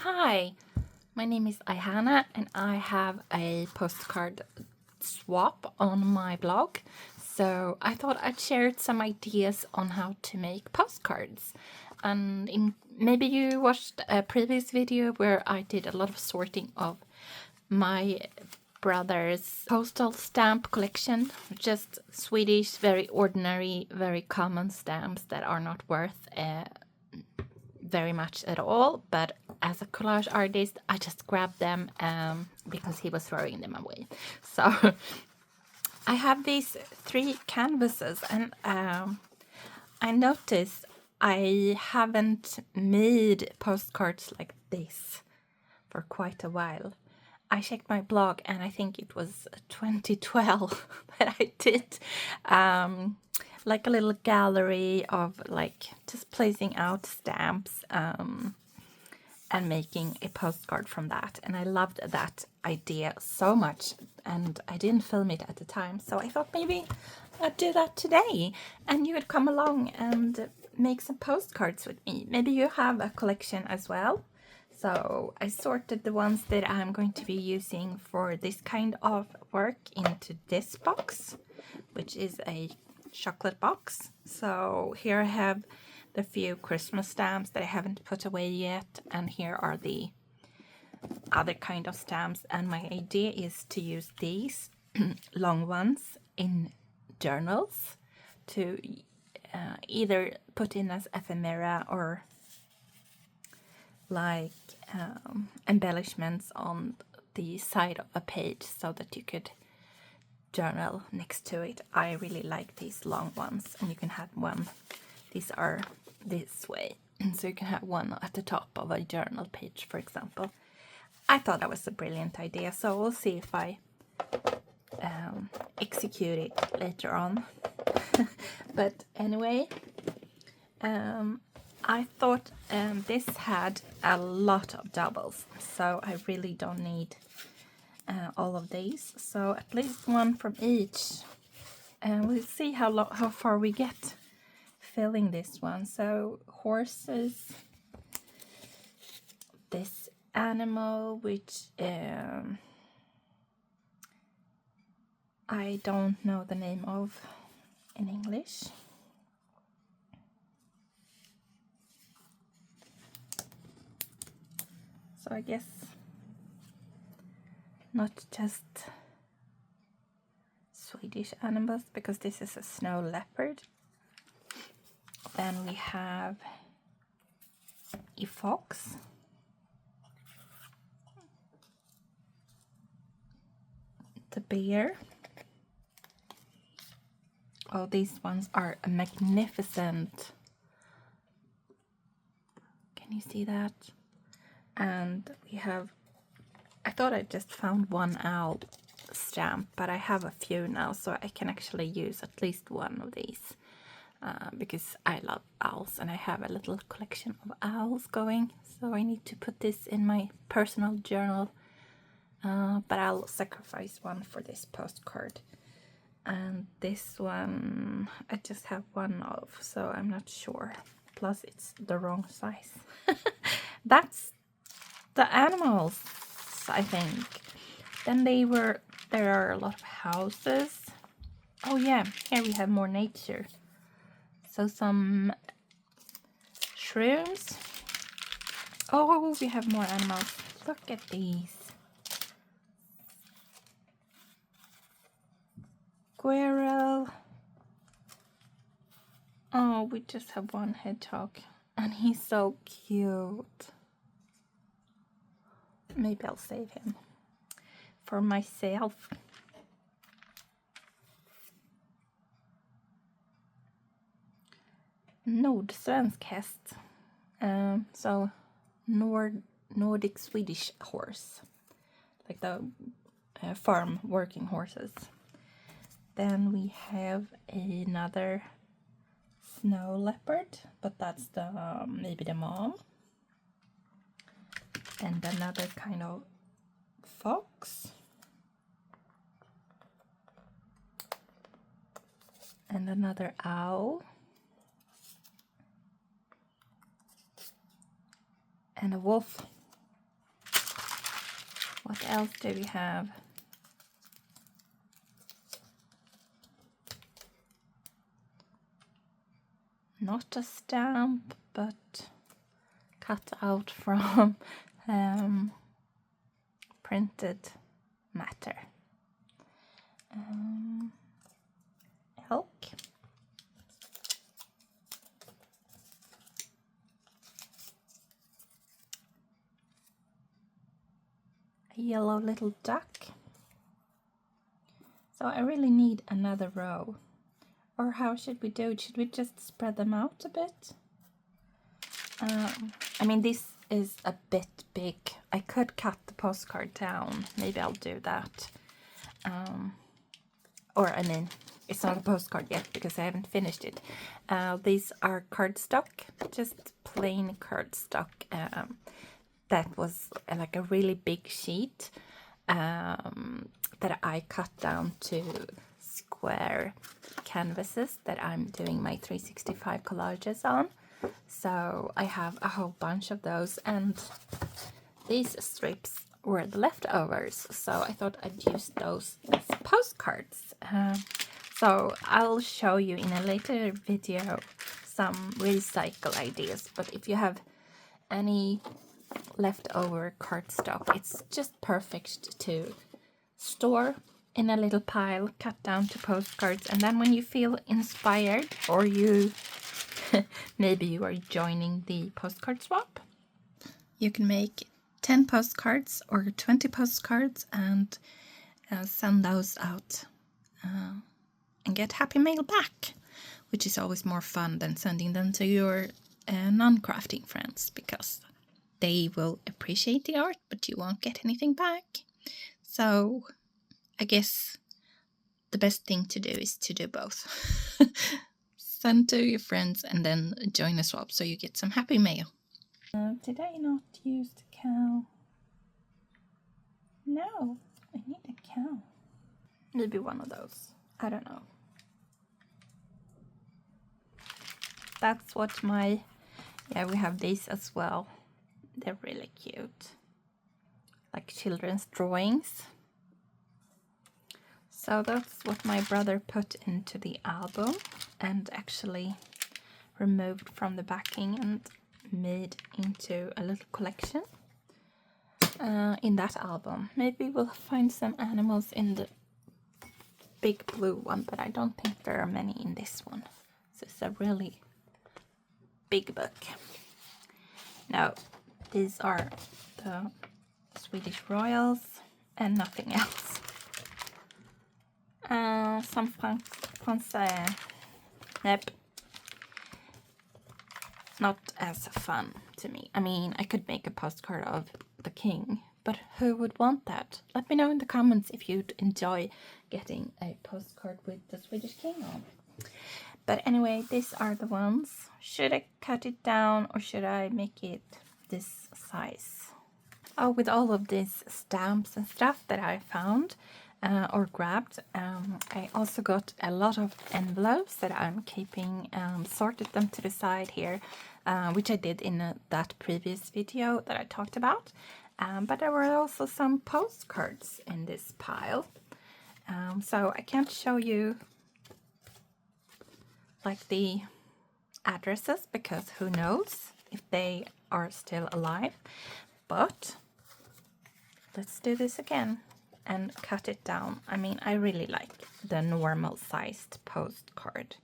Hi, my name is iHanna and I have a postcard swap on my blog. So I thought I'd share some ideas on how to make postcards. And maybe you watched a previous video where I did a lot of sorting of my brother's postal stamp collection. Just Swedish, very ordinary, very common stamps that are not worth very much at all, but as a collage artist I just grabbed them because he was throwing them away. So I have these 3 canvases and I noticed I haven't made postcards like this for quite a while. I checked my blog and I think it was 2012 that I did like a little gallery of like just placing out stamps and making a postcard from that. And I loved that idea so much and I didn't film it at the time. So I thought maybe I'd do that today and you would come along and make some postcards with me. Maybe you have a collection as well. So I sorted the ones that I'm going to be using for this kind of work into this box, which is a chocolate box. So here I have the few Christmas stamps that I haven't put away yet, and here are the other kind of stamps. And my idea is to use these long ones in journals to either put in as ephemera or like embellishments on the side of a page so that you could journal next to it. I really like these long ones, and you can have one. These are this way, so you can have one at the top of a journal page, for example. I thought that was a brilliant idea, so we'll see if I execute it later on. But anyway, I thought this had a lot of doubles, so I really don't need all of these. So at least one from each, and we'll see how far we get filling this one. So horses, this animal, which I don't know the name of in English. So I guess not just Swedish animals, because this is a snow leopard. Then we have a fox, the bear. Oh, these ones are magnificent. Can you see that? And we have, I thought I just found one owl stamp, but I have a few now, so I can actually use at least one of these because I love owls and I have a little collection of owls going. So I need to put this in my personal journal, but I'll sacrifice one for this postcard. And this one I just have one of, so I'm not sure. Plus it's the wrong size. That's the animals, I think. Then there are a lot of houses. Oh yeah, here we have more nature. So some shrooms. Oh, we have more animals. Look at these. Squirrel. Oh, we just have one hedgehog and he's so cute. Maybe I'll save him for myself. Nordsvensk häst. So Nordic Swedish horse, like the farm working horses. Then we have another snow leopard, but that's the maybe the mom. And another kind of fox. And another owl. And a wolf. What else do we have? Not a stamp, but cut out from printed matter. Elk. A yellow little duck. So I really need another row. Or how should we do it? Should we just spread them out a bit? I mean, this is a bit big. I could cut the postcard down. Maybe I'll do that. Or, I mean, it's not a postcard yet because I haven't finished it. These are cardstock, just plain cardstock. That was like a really big sheet that I cut down to square canvases that I'm doing my 365 collages on. So I have a whole bunch of those, and these strips were the leftovers, so I thought I'd use those as postcards. So I'll show you in a later video some recycle ideas, but if you have any leftover cardstock, it's just perfect to store in a little pile, cut down to postcards, and then when you feel inspired, or you maybe you are joining the postcard swap, you can make 10 postcards or 20 postcards and send those out and get happy mail back, which is always more fun than sending them to your non-crafting friends, because they will appreciate the art but you won't get anything back. So I guess the best thing to do is to do both. Send to your friends and then join a swap so you get some happy mail. Did I not use the cow? No, I need a cow. Maybe one of those. I don't know. That's what my... Yeah, we have these as well. They're really cute. Like children's drawings. So that's what my brother put into the album and actually removed from the backing and made into a little collection in that album. Maybe we'll find some animals in the big blue one, but I don't think there are many in this one. So it's a really big book. Now, these are the Swedish royals and nothing else. Some Français. Nope. Not as fun to me. I mean, I could make a postcard of the king, but who would want that? Let me know in the comments if you'd enjoy getting a postcard with the Swedish king on. But anyway, these are the ones. Should I cut it down or should I make it this size? Oh, with all of these stamps and stuff that I found or grabbed, I also got a lot of envelopes that I'm keeping, sorted them to the side here, which I did in that previous video that I talked about. But there were also some postcards in this pile. So I can't show you like the addresses because who knows if they are still alive. But let's do this again and cut it down. I mean, I really like the normal sized postcard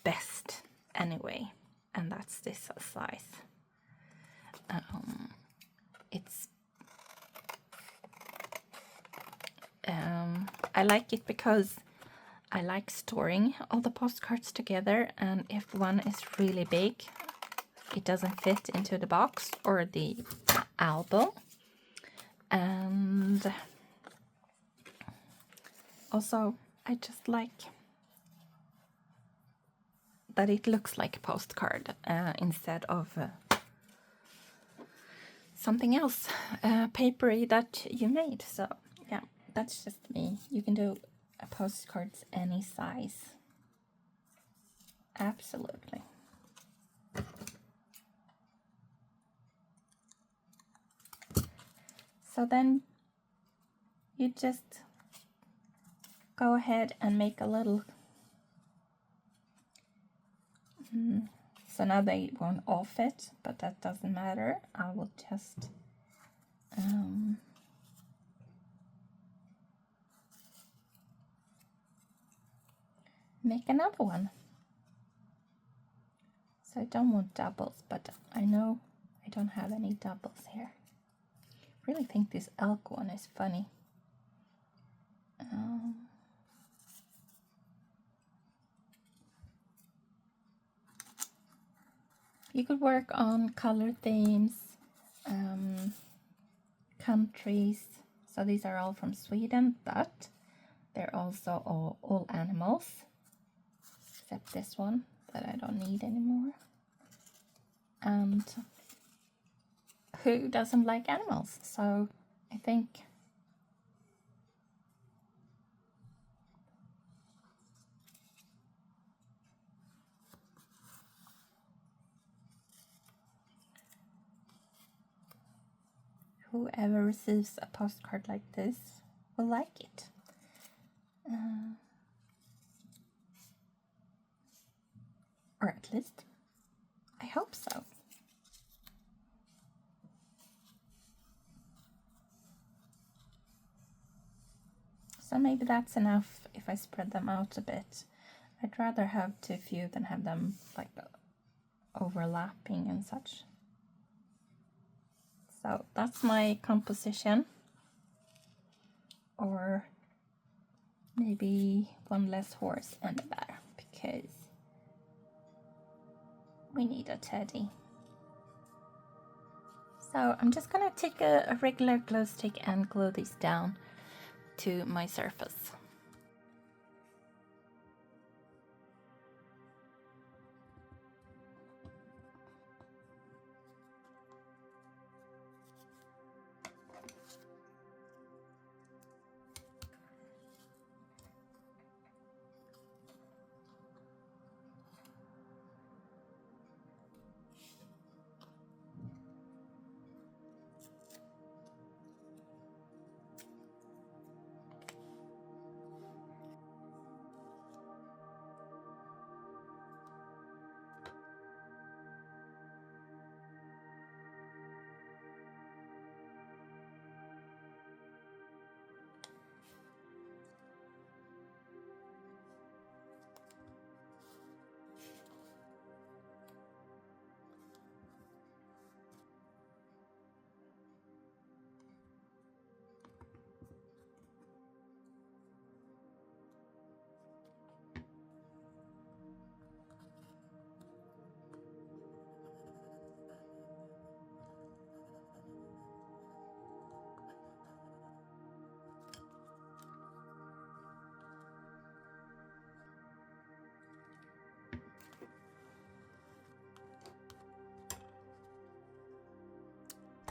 best anyway, and that's this size. I like it because I like storing all the postcards together, and if one is really big, it doesn't fit into the box or the album. And also I just like that it looks like a postcard instead of something else papery that you made. So yeah, that's just me. You can do postcards any size. Absolutely. So then you just go ahead and make a little, so now they won't all fit, but that doesn't matter. I will just make another one. So I don't want doubles, but I know I don't have any doubles here. I really think this elk one is funny. You could work on color themes, countries. So these are all from Sweden, but they're also all animals, except this one that I don't need anymore. And who doesn't like animals? So I think whoever receives a postcard like this will like it. Or at least I hope so. So maybe that's enough if I spread them out a bit. I'd rather have too few than have them like overlapping and such. So that's my composition. Or maybe one less horse and a bear, because we need a teddy. So I'm just gonna take a regular glow stick and glue these down to my surface.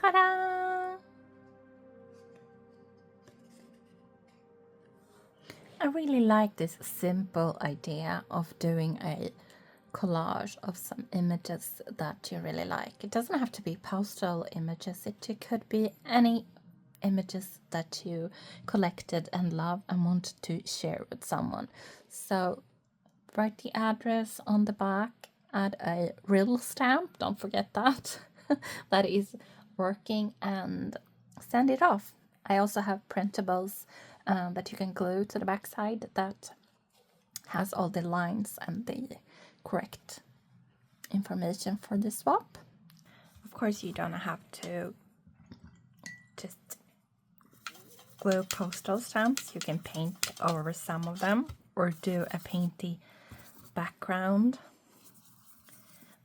Ta-da! I really like this simple idea of doing a collage of some images that you really like. It doesn't have to be postal images, it could be any images that you collected and love and want to share with someone. So write the address on the back, add a real stamp, don't forget that, that is working, and send it off. I also have printables that you can glue to the back side that has all the lines and the correct information for the swap. Of course, you don't have to just glue postal stamps. You can paint over some of them or do a painty background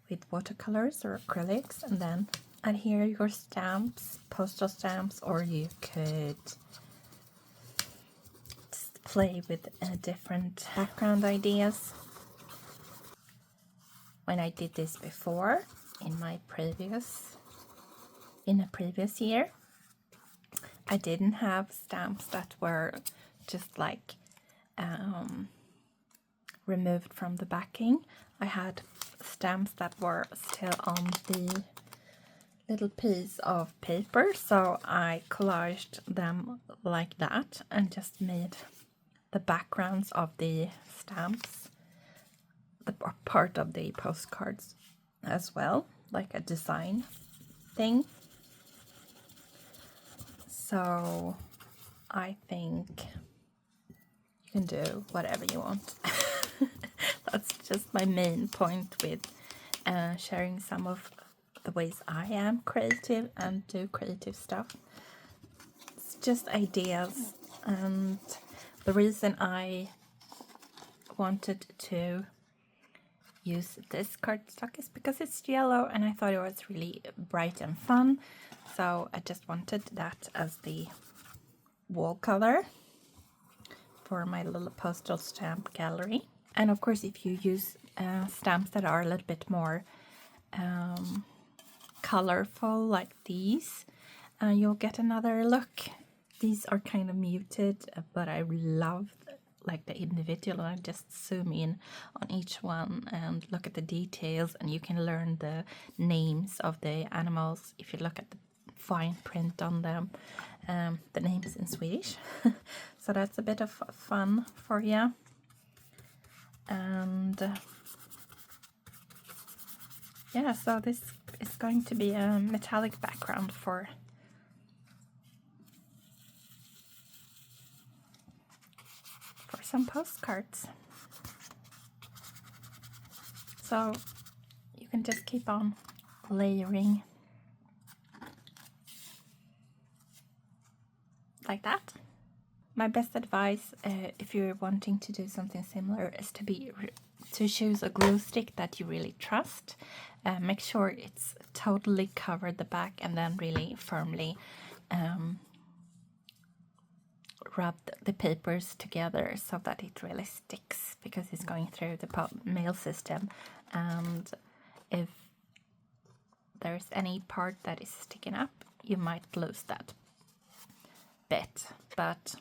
with watercolors or acrylics and then adhere your stamps, postal stamps, or you could just play with different background ideas. When I did this before in a previous year, I didn't have stamps that were just like removed from the backing. I had stamps that were still on the little piece of paper, so I collaged them like that and just made the backgrounds of the stamps the part of the postcards as well, like a design thing. So I think you can do whatever you want. That's just my main point with sharing some of the ways I am creative and do creative stuff. It's just ideas, and the reason I wanted to use this cardstock is because it's yellow and I thought it was really bright and fun, so I just wanted that as the wall color for my little postal stamp gallery. And of course, if you use stamps that are a little bit more colorful like these, you'll get another look. These are kind of muted, but I love like the individual, and I just zoom in on each one and look at the details, and you can learn the names of the animals if you look at the fine print on them, the names in Swedish. So that's a bit of fun for you. And yeah, so this is going to be a metallic background for some postcards. So you can just keep on layering like that. My best advice, if you're wanting to do something similar, is to choose a glue stick that you really trust. Make sure it's totally covered the back, and then really firmly rub the papers together so that it really sticks, because it's going through the mail system, and if there's any part that is sticking up, you might lose that bit, but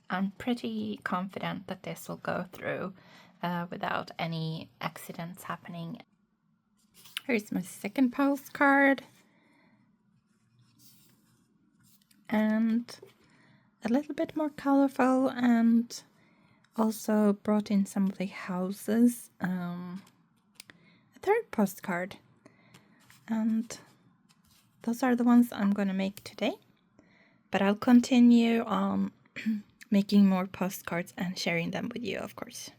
I'm pretty confident that this will go through without any accidents happening. Here's my second postcard, and a little bit more colorful, and also brought in some of the houses. A third postcard, and those are the ones I'm going to make today, but I'll continue on making more postcards and sharing them with you, of course.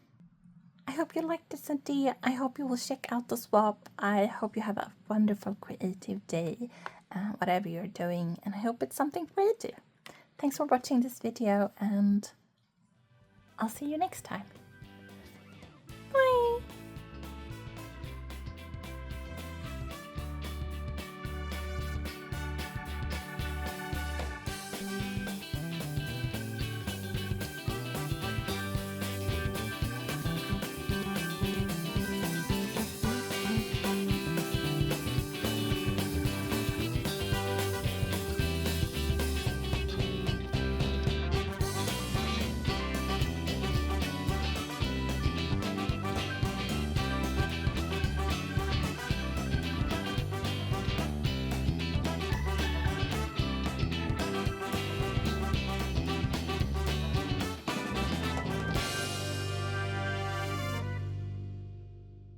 I hope you liked this idea. I hope you will check out the swap. I hope you have a wonderful creative day, whatever you're doing, and I hope it's something creative. Thanks for watching this video, and I'll see you next time.